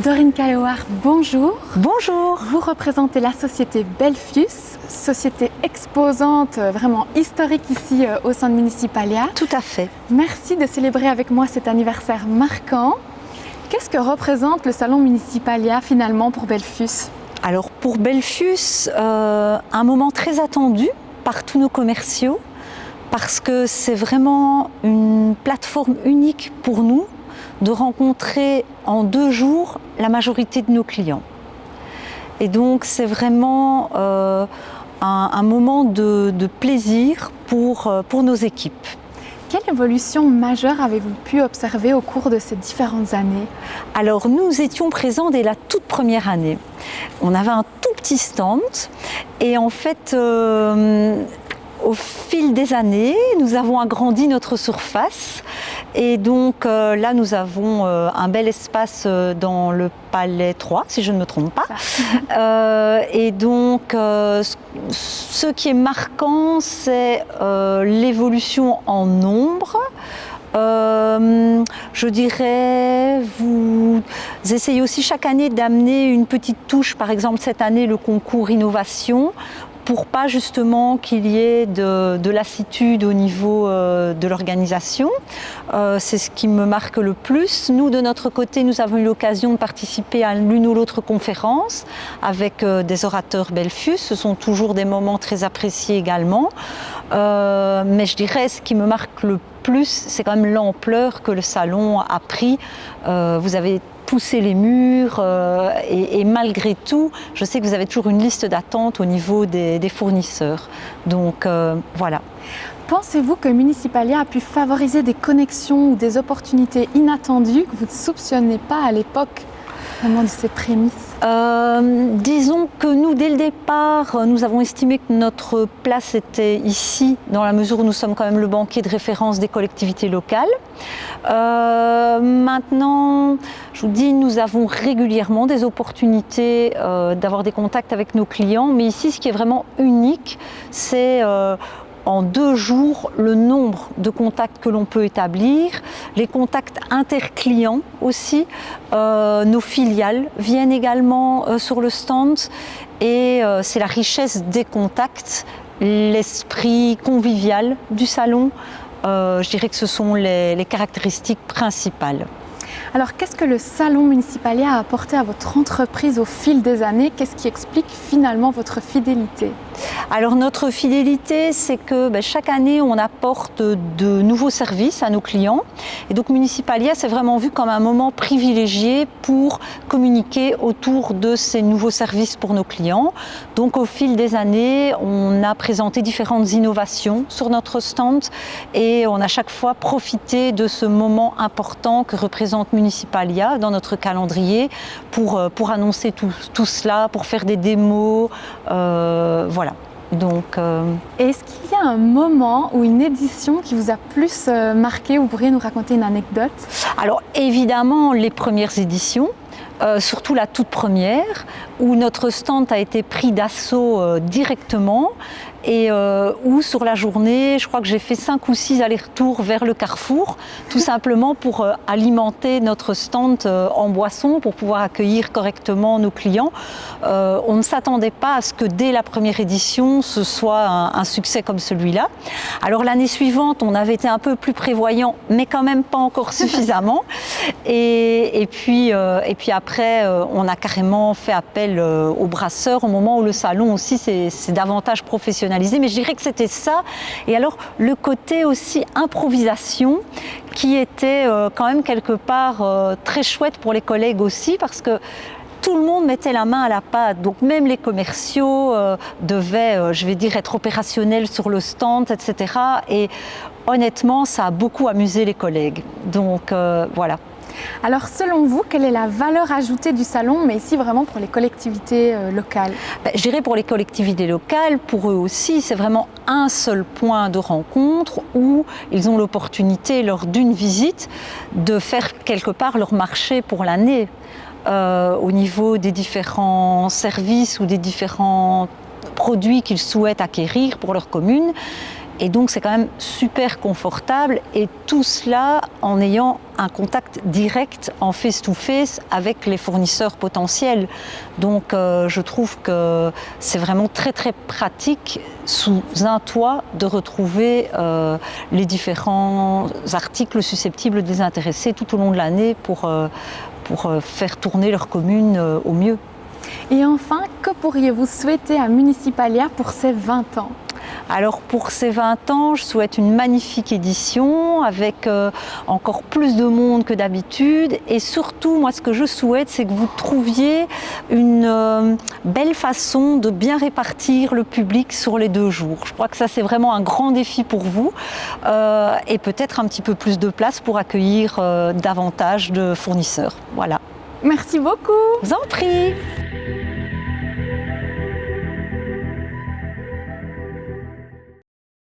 Dorine Caillouard, bonjour. Bonjour. Vous représentez la société Belfius, société exposante vraiment historique ici au sein de Municipalia. Tout à fait. Merci de célébrer avec moi cet anniversaire marquant. Qu'est-ce que représente le salon Municipalia finalement pour Belfius? Alors pour Belfius, un moment très attendu par tous nos commerciaux parce que c'est vraiment une plateforme unique pour nous de rencontrer en 2 jours la majorité de nos clients. Et donc c'est vraiment un moment de plaisir pour nos équipes. Quelle évolution majeure avez-vous pu observer au cours de ces différentes années? Alors nous étions présents dès la toute première année. On avait un tout petit stand et en fait au fil des années, nous avons agrandi notre surface et donc là nous avons un bel espace dans le Palais 3, si je ne me trompe pas. Et donc ce qui est marquant, c'est l'évolution en nombre. Je dirais, vous essayez aussi chaque année d'amener une petite touche, par exemple cette année le concours innovation, pour pas justement qu'il y ait de lassitude au niveau de l'organisation. C'est ce qui me marque le plus. Nous, de notre côté, nous avons eu l'occasion de participer à l'une ou l'autre conférence avec des orateurs Belfius. Ce sont toujours des moments très appréciés également. Mais je dirais, ce qui me marque le plus, c'est quand même l'ampleur que le salon a pris. Vous avez pousser les murs et malgré tout, je sais que vous avez toujours une liste d'attente au niveau des fournisseurs. Donc voilà. Pensez-vous que Municipalia a pu favoriser des connexions ou des opportunités inattendues que vous ne soupçonnez pas à l'époque, vraiment de ces prémices? Disons que nous, dès le départ, nous avons estimé que notre place était ici, dans la mesure où nous sommes quand même le banquier de référence des collectivités locales. Maintenant, je vous dis, nous avons régulièrement des opportunités d'avoir des contacts avec nos clients, mais ici, ce qui est vraiment unique, c'est en 2 jours, le nombre de contacts que l'on peut établir, les contacts interclients aussi, nos filiales viennent également sur le stand et c'est la richesse des contacts, l'esprit convivial du salon, je dirais que ce sont les caractéristiques principales. Alors, qu'est-ce que le salon Municipalia a apporté à votre entreprise au fil des années? Qu'est-ce qui explique finalement votre fidélité? Alors, notre fidélité, c'est que chaque année, on apporte de nouveaux services à nos clients. Et donc, Municipalia s'est vraiment vu comme un moment privilégié pour communiquer autour de ces nouveaux services pour nos clients. Donc, au fil des années, on a présenté différentes innovations sur notre stand et on a chaque fois profité de ce moment important que représente Municipalia dans notre calendrier pour annoncer tout cela, pour faire des démos, voilà. Donc, est-ce qu'il y a un moment ou une édition qui vous a plus marqué? Vous pourriez nous raconter une anecdote? Alors évidemment, les premières éditions. Surtout la toute première, où notre stand a été pris d'assaut directement et où sur la journée, je crois que j'ai fait 5 ou 6 allers-retours vers le Carrefour, tout simplement pour alimenter notre stand en boissons, pour pouvoir accueillir correctement nos clients. On ne s'attendait pas à ce que dès la première édition, ce soit un succès comme celui-là. Alors l'année suivante, on avait été un peu plus prévoyant, mais quand même pas encore suffisamment. Et puis après, on a carrément fait appel aux brasseurs au moment où le salon aussi s'est davantage professionnalisé. Mais je dirais que c'était ça. Et alors, le côté aussi improvisation qui était quand même quelque part très chouette pour les collègues aussi, parce que tout le monde mettait la main à la pâte, donc même les commerciaux devaient, je vais dire, être opérationnels sur le stand, etc. Et honnêtement, ça a beaucoup amusé les collègues. Donc voilà. Alors selon vous, quelle est la valeur ajoutée du salon, mais ici vraiment pour les collectivités locales? Je dirais pour les collectivités locales, pour eux aussi, c'est vraiment un seul point de rencontre où ils ont l'opportunité, lors d'une visite, de faire quelque part leur marché pour l'année. Au niveau des différents services ou des différents produits qu'ils souhaitent acquérir pour leur commune. Et donc c'est quand même super confortable et tout cela en ayant un contact direct en face-to-face avec les fournisseurs potentiels. Donc je trouve que c'est vraiment très très pratique sous un toit de retrouver les différents articles susceptibles de les intéresser tout au long de l'année pour faire tourner leur commune au mieux. Et enfin, que pourriez-vous souhaiter à Municipalia pour ses 20 ans ? Alors pour ces 20 ans, je souhaite une magnifique édition avec encore plus de monde que d'habitude et surtout, moi ce que je souhaite, c'est que vous trouviez une belle façon de bien répartir le public sur les 2 jours. Je crois que ça c'est vraiment un grand défi pour vous et peut-être un petit peu plus de place pour accueillir davantage de fournisseurs. Voilà. Merci beaucoup. Je vous en prie.